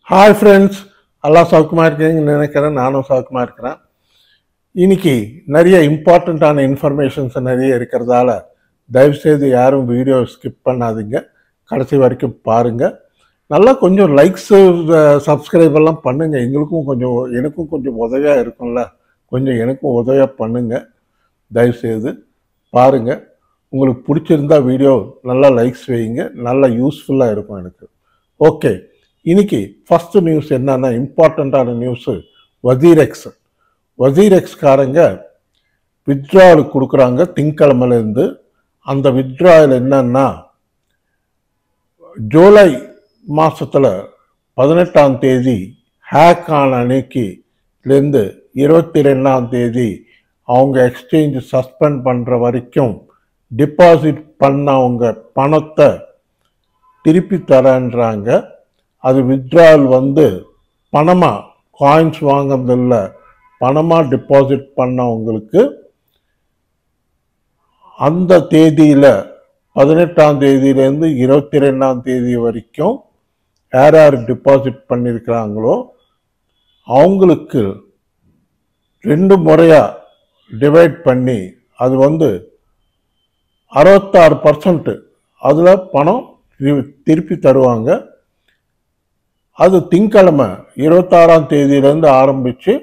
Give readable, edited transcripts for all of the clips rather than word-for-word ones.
Hi friends, எல்லாம் சௌக்கியமாக இருக்கீங்கன்னு நினைக்கிறேன். நானும் சௌக்கியமாக இருக்கிறேன். இன்னைக்கு நிறைய இம்பார்ட்டண்ட்டான இன்ஃபர்மேஷன்ஸ் நிறைய இருக்கிறதால தயவுசெய்து யாரும் வீடியோ ஸ்கிப் பண்ணாதீங்க, கடைசி வரைக்கும் பாருங்கள். நல்லா கொஞ்சம் லைக்ஸு சப்ஸ்கிரைப் எல்லாம் பண்ணுங்கள். எனக்கும் கொஞ்சம் உதவியாக இருக்கும்ல, கொஞ்சம் எனக்கும் உதவியாக பண்ணுங்கள். தயவுசெய்து பாருங்கள். உங்களுக்கு பிடிச்சிருந்தா வீடியோ நல்லா லைக்ஸ் வைங்க, நல்லா யூஸ்ஃபுல்லாக இருக்கும் எனக்கு. ஓகே, இன்னைக்கு ஃபர்ஸ்ட் நியூஸ் என்னன்னா இம்பார்ட்டண்ட்டான நியூஸு வசீரெக்ஸ்காரங்க வித்ட்ராவல் கொடுக்குறாங்க திங்கக்கிழமையிலேருந்து. அந்த வித்ட்ராவல் என்னன்னா ஜூலை மாதத்தில் 18ஆம் தேதி ஹேக் ஆன அன்னைக்குலேருந்து 22ஆம் தேதி அவங்க எக்ஸ்சேஞ்ச் சஸ்பெண்ட் பண்ணுற வரைக்கும் டிபாசிட் பண்ணவங்க பணத்தை திருப்பி தரேன்றாங்க. அது வித்ட்ராவல் பணமாக காயின்ஸ் வாங்குறதில்ல, பணமாக டிபாசிட் பண்ணவங்களுக்கு அந்த தேதியில் 18ஆம் தேதியிலேருந்து 22ஆம் தேதி வரைக்கும் யார் யார் டிபாசிட் பண்ணியிருக்கிறாங்களோ அவங்களுக்கு 2 முறையாக டிவைட் பண்ணி அது 66% அதில் பணம் திருப்பி தருவாங்க. அது திங்கக்கிழமை 26ஆம் தேதியிலேருந்து ஆரம்பித்து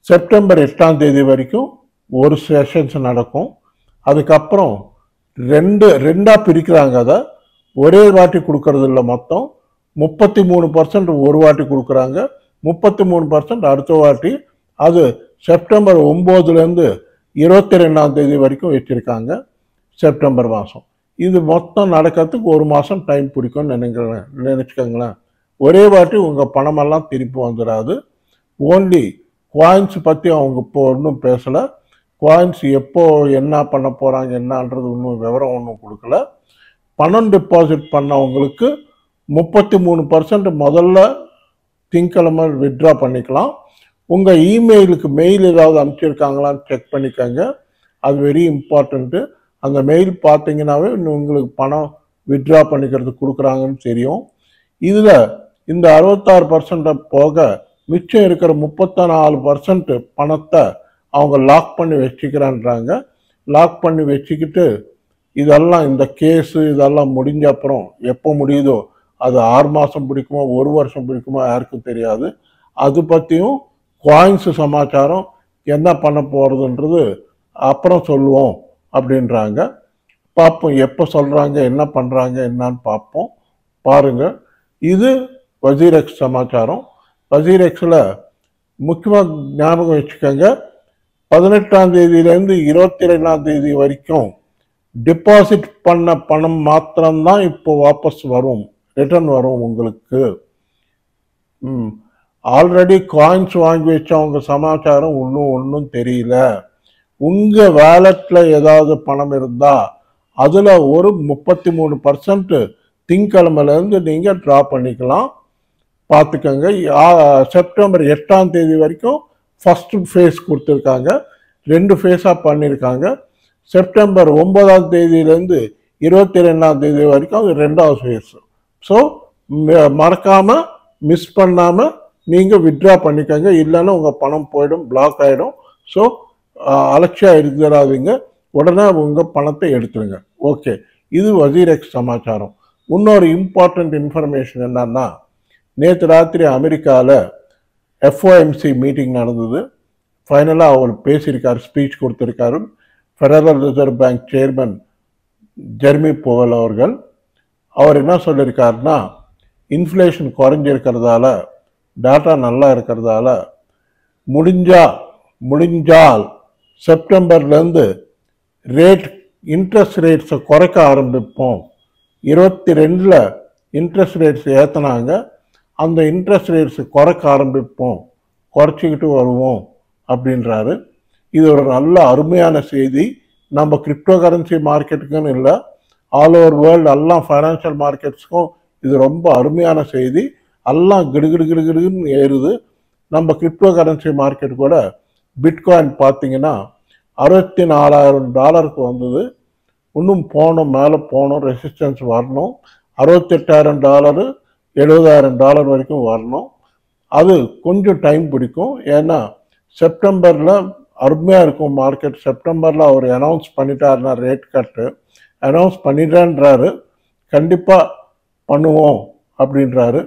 செப்டம்பர் 8ஆம் தேதி வரைக்கும் ஒரு செஷன்ஸ் நடக்கும். அதுக்கப்புறம் ரெண்டாக பிரிக்கிறாங்க. அதை ஒரே வாட்டி கொடுக்கறது இல்லை, மொத்தம் 33% ஒரு வாட்டி கொடுக்குறாங்க, 33% அடுத்த வாட்டி. அது செப்டம்பர் 9லேருந்து 22ஆம் தேதி வரைக்கும் வச்சுருக்காங்க, செப்டம்பர் மாதம். இது மொத்தம் நடக்கிறதுக்கு ஒரு மாதம் டைம் பிடிக்கும்னு நினச்சிக்கோங்களேன். ஒரே வாட்டி உங்கள் பணமெல்லாம் திருப்பி வந்துடாது. ஓன்லி காயின்ஸ் பற்றி அவங்க இப்போ ஒன்றும் பேசலை. காயின்ஸ் எப்போ என்ன பண்ண போகிறாங்க என்னன்றது இன்னும் விவரம் ஒன்றும் கொடுக்கல. பணம் டிபாசிட் பண்ணவங்களுக்கு 33% முதல்ல திங்கக்கிழமை வித்ட்ரா பண்ணிக்கலாம். உங்கள் இமெயிலுக்கு மெயில் ஏதாவது அனுப்பிச்சிருக்காங்களான்னு செக் பண்ணிக்கோங்க, அது வெரி இம்பார்ட்டண்ட்டு. அந்த மெயில் பார்த்தீங்கன்னாவே உங்களுக்கு பணம் வித்ட்ரா பண்ணிக்கிறதுக்கு கொடுக்குறாங்கன்னு தெரியும். இதில் இந்த 66% போக மிச்சம் இருக்கிற 34% பணத்தை அவங்க லாக் பண்ணி வச்சுக்கிறான்றாங்க. லாக் பண்ணி வச்சுக்கிட்டு இதெல்லாம் இந்த கேஸு இதெல்லாம் முடிஞ்ச அப்புறம் எப்போ முடியுதோ அது 6 மாதம் பிடிக்குமோ 1 வருஷம் பிடிக்குமோ யாருக்கும் தெரியாது. அது பற்றியும் காயின்ஸ் சமாச்சாரம் என்ன பண்ண போகிறதுன்றது அப்புறம் சொல்லுவோம் அப்படின்றாங்க. பார்ப்போம் எப்போ சொல்கிறாங்க, என்ன பண்ணுறாங்க என்னான்னு பார்ப்போம். பாருங்கள், இது வசீரெக்ஸ் சமாச்சாரம். வசீரெக்ஸில் முக்கியமாக ஞாபகம் வச்சுக்கோங்க, 18ஆம் தேதியிலேருந்து 22ஆம் தேதி வரைக்கும் டிபாசிட் பண்ண பணம் மாத்திரம்தான் இப்போ வாபஸ் வரும், ரிட்டர்ன் வரும் உங்களுக்கு. ஆல்ரெடி காயின்ஸ் வாங்கி வச்சவங்க சமாச்சாரம் ஒன்றும் தெரியல. உங்கள் வேலெட்டில் ஏதாவது பணம் இருந்தால் அதில் ஒரு 33% திங்கக்கிழமையிலேருந்து நீங்கள் ட்ரா பண்ணிக்கலாம். பார்த்துக்கோங்க. செப்டம்பர் 8ஆம் தேதி வரைக்கும் ஃபஸ்ட்டு ஃபேஸ் கொடுத்துருக்காங்க, 2 ஃபேஸாக பண்ணியிருக்காங்க. செப்டம்பர் 9ஆம் தேதியிலேருந்து 22ஆம் தேதி வரைக்கும் அது 2வது ஃபேஸ். ஸோ மறக்காமல் மிஸ் பண்ணாமல் நீங்கள் வித்ட்ரா பண்ணிக்கோங்க, இல்லைன்னா உங்கள் பணம் போயிடும், பிளாக் ஆகிடும். ஸோ அலட்சியம் இருக்கிறாதீங்க, உடனே உங்கள் பணத்தை எடுத்துருங்க. ஓகே, இது வசீரெக்ஸ் சமாச்சாரம். இன்னொரு இம்பார்ட்டண்ட் இன்ஃபர்மேஷன் என்னன்னா, நேற்று ராத்திரி அமெரிக்காவில் FOMC மீட்டிங் நடந்தது. ஃபைனலாக அவர் பேசியிருக்கார், ஸ்பீச் கொடுத்துருக்காரு. Federal reserve bank chairman Jerome Powell அவர்கள். அவர் என்ன சொல்லியிருக்காருன்னா, இன்ஃப்ளேஷன் குறைஞ்சிருக்கிறதால, டேட்டா நல்லா இருக்கிறதால முடிஞ்சால் செப்டம்பர்லேருந்து இன்ட்ரெஸ்ட் ரேட்ஸை குறைக்க ஆரம்பிப்போம். 22ல் இன்ட்ரெஸ்ட் ரேட்ஸ் ஏற்றினாங்க, அந்த இன்ட்ரெஸ்ட் ரேட்ஸை குறைக்க ஆரம்பிப்போம், குறைச்சிக்கிட்டு வருவோம் அப்படின்றாரு. இது ஒரு நல்ல அருமையான செய்தி. நம்ம கிரிப்டோ கரன்சி மார்க்கெட்டுக்குன்னு இல்லை, ஆல் ஓவர் வேர்ல்டு எல்லாம் ஃபைனான்ஷியல் மார்க்கெட்ஸுக்கும் இது ரொம்ப அருமையான செய்தி. எல்லாம் கிடுகிடுன்னு ஏறுது. நம்ம கிரிப்டோ கரன்சி மார்க்கெட் கூட பிட்காயின் பார்த்தீங்கன்னா $64,000 வந்தது. இன்னும் மேலே போகணும், ரெசிஸ்டன்ஸ் வரணும். $68,000 $70,000 வரைக்கும் வரணும். அது கொஞ்சம் டைம் பிடிக்கும். ஏன்னா செப்டம்பரில் அருமையாக இருக்கும் மார்க்கெட். செப்டம்பரில் அவர் அனௌன்ஸ் பண்ணிட்டாருன்னா ரேட் கட்டு அனௌன்ஸ் பண்ணிட்டேன்றாரு, கண்டிப்பாக பண்ணுவோம் அப்படின்றாரு.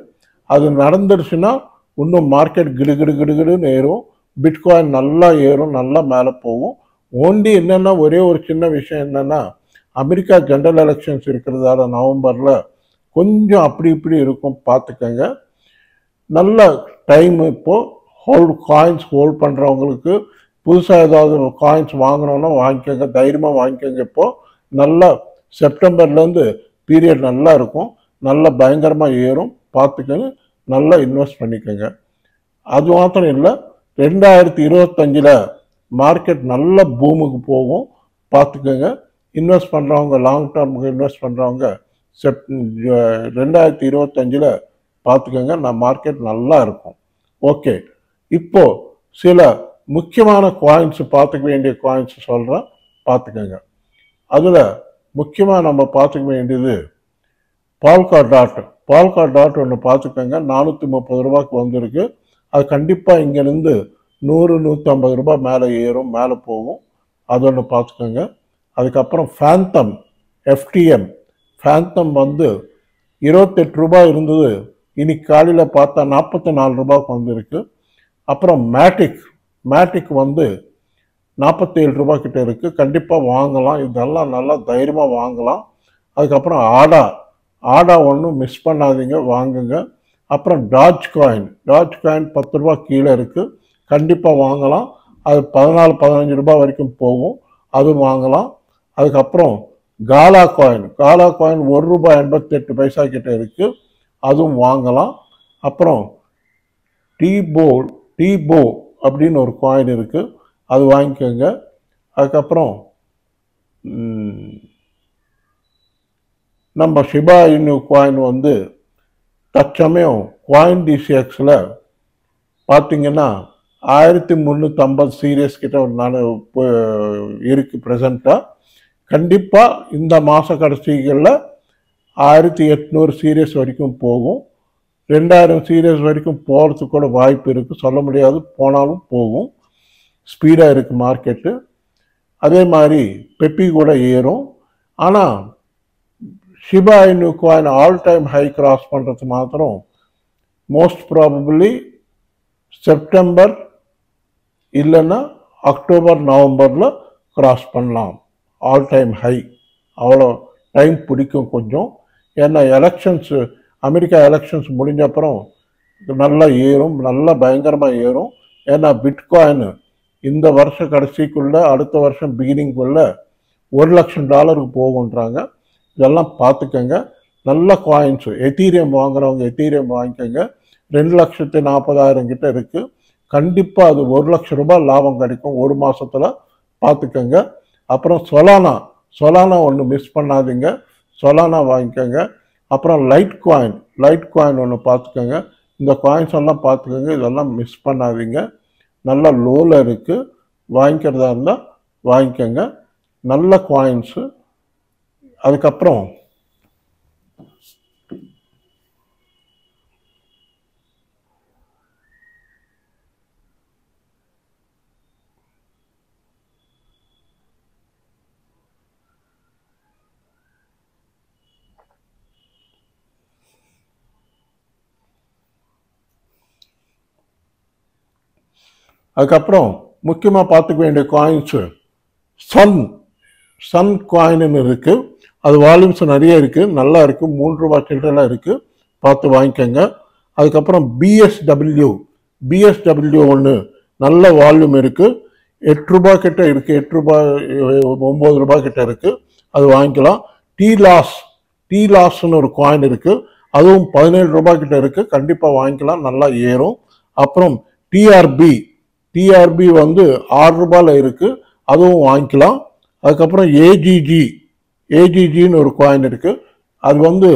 அது நடந்துருச்சுன்னா இன்னும் மார்க்கெட் கிடுகிடுன்னு ஏறும். பிட்காயின் நல்லா ஏறும், நல்லா மேலே போகும். ஓன்லி என்னென்னா ஒரே ஒரு சின்ன விஷயம் என்னென்னா, அமெரிக்கா ஜெனரல் எலெக்ஷன்ஸ் இருக்கிறதால நவம்பரில் கொஞ்சம் அப்படி இப்படி இருக்கும், பார்த்துக்கங்க. நல்ல டைம் இப்போது காயின்ஸ் ஹோல்ட் பண்ணுறவங்களுக்கு புதுசாக ஏதாவது காயின்ஸ் வாங்கினோன்னா வாங்கிக்கோங்க, தைரியமாக வாங்கிக்கோங்க. இப்போது நல்லா செப்டம்பர்லேருந்து பீரியட் நல்லா இருக்கும், நல்லா பயங்கரமாக ஏறும், பார்த்துக்கங்க, நல்லா இன்வெஸ்ட் பண்ணிக்கோங்க. அது மாத்திரம் இல்லை, 2025 மார்க்கெட் நல்ல பூமுக்கு போகும், பார்த்துக்கோங்க. இன்வெஸ்ட் பண்ணுறவங்க, லாங் டேர்முக்கு இன்வெஸ்ட் பண்ணுறவங்க 2025 பார்த்துக்கோங்க, மார்க்கெட் நல்லா இருக்கும். ஓகே, இப்போ சில முக்கியமான காயின்ஸ், பார்த்துக்க வேண்டிய காயின்ஸ் சொல்கிறேன், பார்த்துக்கோங்க. அதில் முக்கியமாக நம்ம பார்த்துக்க வேண்டியது பால்கா டாட் ஒன்று பார்த்துக்கோங்க. 430 ரூபாய்க்கு வந்திருக்கு. அது கண்டிப்பாக இங்கேருந்து 100-150 ரூபாய் மேலே ஏறும், மேலே போகும். அது ஒன்று பார்த்துக்கோங்க. அதுக்கப்புறம் ஃபேந்தம் FTM வந்து 28 ரூபாய் இருந்தது, இன்னைக்கு காலையில் பார்த்தா 44 ரூபாய்க்கு வந்திருக்கு. அப்புறம் மேட்டிக் வந்து 47 ரூபாய் கிட்ட இருக்குது, கண்டிப்பாக வாங்கலாம். இதெல்லாம் நல்லா தைரியமாக வாங்கலாம். அதுக்கப்புறம் ஆடா ஒன்றும் மிஸ் பண்ணாதீங்க, வாங்குங்க. அப்புறம் டாஜ் காயின் 10 ரூபா கீழே இருக்குது, கண்டிப்பாக வாங்கலாம். அது 14-15 ரூபாய் வரைக்கும் போகும், அதுவும் வாங்கலாம். அதுக்கப்புறம் காலா காயின் 1 ரூபாய் 88 பைசா கிட்ட இருக்குது, அதுவும் வாங்கலாம். அப்புறம் டீபோ அப்படின்னு ஒரு காயின் இருக்குது, அது வாங்கிக்கோங்க. அதுக்கப்புறம் நம்ம ஷிபா இனு காயின் வந்து தற்சமயம் CoinDCXல பார்த்தீங்கன்னா 1350 சீரியஸ் கிட்ட நான் இருக்குது ப்ரெசண்ட்டாக. கண்டிப்பாக இந்த மாத கடைசிகளில் 1800 சீரியஸ் வரைக்கும் போகும், 2000 சீரியஸ் வரைக்கும் போகிறதுக்கு கூட வாய்ப்பு இருக்குது, சொல்ல முடியாது, போனாலும் போகும். ஸ்பீடாக இருக்குது மார்க்கெட்டு. அதே மாதிரி பெப்பி கூட ஏறும். ஆனால் Shiba Inu coin all time high cross பண்ணுறது மாத்திரம் மோஸ்ட் ப்ராபபிளி செப்டம்பர் இல்லைன்னா அக்டோபர் நவம்பரில் கிராஸ் பண்ணலாம், ஆல் டைம் ஹை. அவ்வளோ டைம் பிடிக்கும் கொஞ்சம். ஏன்னா அமெரிக்கா எலெக்ஷன்ஸ் முடிஞ்ச அப்புறம் நல்லா ஏறும், நல்லா பயங்கரமாக ஏறும். ஏன்னா பிட்காயின் இந்த வருஷம் கடைசிக்குள்ளே, அடுத்த வருஷம் பிகினிங்குள்ளே $1,00,000 போகுன்றாங்க. இதெல்லாம் பார்த்துக்கங்க. நல்ல காயின்ஸு எத்தீரியம் வாங்குறவங்க எத்தீரியம் வாங்கிக்கோங்க. 2,40,000 கிட்ட இருக்குது, கண்டிப்பாக அது 1,00,000 ரூபாய் லாபம் கிடைக்கும் ஒரு மாதத்தில், பார்த்துக்கோங்க. அப்புறம் சொலானா ஒன்று மிஸ் பண்ணாதீங்க, சொலானா வாங்கிக்கோங்க. அப்புறம் லைட் காயின் ஒன்று பார்த்துக்கோங்க. இந்த காயின்ஸ் எல்லாம் பார்த்துக்கோங்க, இதெல்லாம் மிஸ் பண்ணாதீங்க. நல்ல லோவில் இருக்குது, வாங்கிக்கிறதா இருந்தால் வாங்கிக்கோங்க, நல்ல காயின்ஸு. அதுக்கப்புறம் முக்கியமாக பார்த்துக்க வேண்டிய காயின்ஸு சன் காயின்னு இருக்குது. அது வால்யூம்ஸ் நிறைய இருக்குது, நல்லா இருக்குது, 3 ரூபாய் சில்லறைலாம் இருக்குது, பார்த்து வாங்கிக்கோங்க. அதுக்கப்புறம் பிஎஸ்டபிள்யூ ஒன்று நல்ல வால்யூம் இருக்குது, 8 ரூபாய் கிட்ட இருக்குது, 8 ரூபாய் 9 ரூபாய் கிட்ட இருக்குது, அது வாங்கிக்கலாம். லாஸ்ன்னு ஒரு காயின் இருக்குது, அதுவும் 17 ரூபாய் கிட்ட இருக்குது, கண்டிப்பாக வாங்கிக்கலாம், நல்லா ஏறும். அப்புறம் டிஆர்பி வந்து 6 ரூபாயில் இருக்குது, அதுவும் வாங்கிக்கலாம். அதுக்கப்புறம் ஏஜிஜின்னு ஒரு காயின் இருக்குது, அது வந்து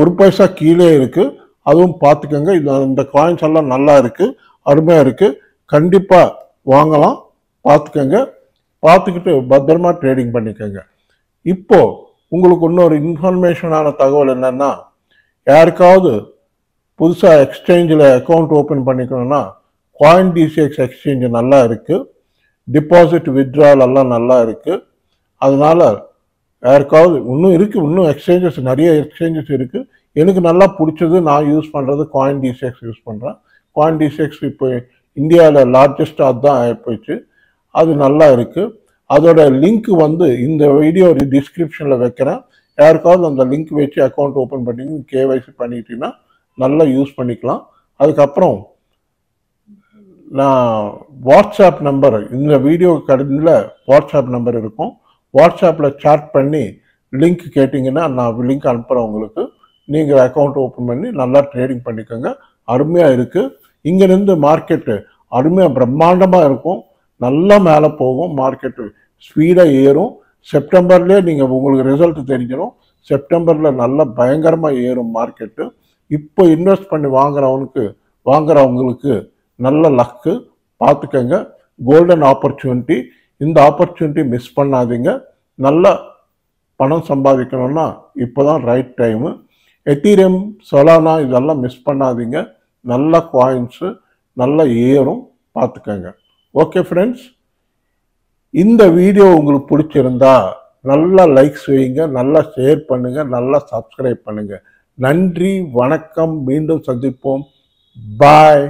1 பைசா கீழே இருக்குது, அதுவும் பார்த்துக்கோங்க. இந்த காயின்ஸ் எல்லாம் நல்லா இருக்குது, அருமையாக இருக்குது, கண்டிப்பாக வாங்கலாம், பார்த்துக்கோங்க. பார்த்துக்கிட்டு பத்திரமா ட்ரேடிங் பண்ணிக்கோங்க. இப்போது உங்களுக்கு இன்னொரு இன்ஃபர்மேஷனான தகவல் என்னன்னா, யாருக்காவது புதுசாக எக்ஸ்சேஞ்சில் அக்கௌண்ட் ஓப்பன் பண்ணிக்கணும்னா CoinDCX எக்ஸ்சேஞ்சு நல்லா இருக்குது, டிபாசிட் வித்ட்ரால் எல்லாம் நல்லா இருக்குது. அதனால யாருக்காவது இன்னும் எக்ஸ்சேஞ்சஸ் நிறைய எக்ஸ்சேஞ்சஸ் இருக்குது. எனக்கு நல்லா பிடிச்சது, நான் யூஸ் பண்ணுறது CoinDCX யூஸ் பண்ணுறேன். CoinDCX இப்போ இந்தியாவில் லார்ஜஸ்ட் அதுதான் ஆகிப்போச்சு. அது நல்லா இருக்குது. அதோட லிங்க் இந்த வீடியோ டிஸ்கிரிப்ஷனில் வைக்கிறேன். யாருக்காவது அந்த லிங்க் வச்சு அக்கௌண்ட் ஓப்பன் பண்ணி KYC பண்ணிட்டீங்கன்னா நல்லா யூஸ் பண்ணிக்கலாம். அதுக்கப்புறம் நான் வாட்ஸ்அப் நம்பர், இந்த வீடியோ கடையில் வாட்ஸ்அப் நம்பர் இருக்கும். வாட்ஸ்அப்பில் சாட் பண்ணி லிங்க் கேட்டிங்கன்னா நான் லிங்க் அனுப்புகிறேன் உங்களுக்கு. நீங்கள் அக்கௌண்ட் ஓப்பன் பண்ணி நல்லா ட்ரேடிங் பண்ணிக்கோங்க. அருமையாக இருக்குது. இங்கேருந்து மார்க்கெட்டு அருமையாக பிரம்மாண்டமாக இருக்கும். நல்லா மேலே போகும். மார்க்கெட்டு ஸ்பீடாக ஏறும். செப்டம்பர்லேயே நீங்கள் உங்களுக்கு ரிசல்ட் தெரிஞ்சிடும். செப்டம்பரில் நல்லா பயங்கரமாக ஏறும் மார்க்கெட்டு. இப்போ இன்வெஸ்ட் பண்ணி வாங்குறவங்களுக்கு நல்ல லக்கு. பார்த்துக்கங்க. Golden opportunity. இந்த ஆப்பர்ச்சுனிட்டி மிஸ் பண்ணாதீங்க. நல்ல பணம் சம்பாதிக்கணும்னா இப்போ தான் ரைட் டைமு. எத்தீரியம், சொலானா இதெல்லாம் மிஸ் பண்ணாதீங்க. நல்ல காயின்ஸு நல்லா ஏறும். பார்த்துக்கங்க. ஓகே ஃப்ரெண்ட்ஸ், இந்த வீடியோ உங்களுக்கு பிடிச்சிருந்தா நல்லா லைக்ஸ் வைங்க, நல்லா ஷேர் பண்ணுங்க, நல்லா சப்ஸ்கிரைப் பண்ணுங்க. நன்றி, வணக்கம். மீண்டும் சந்திப்போம். பாய்.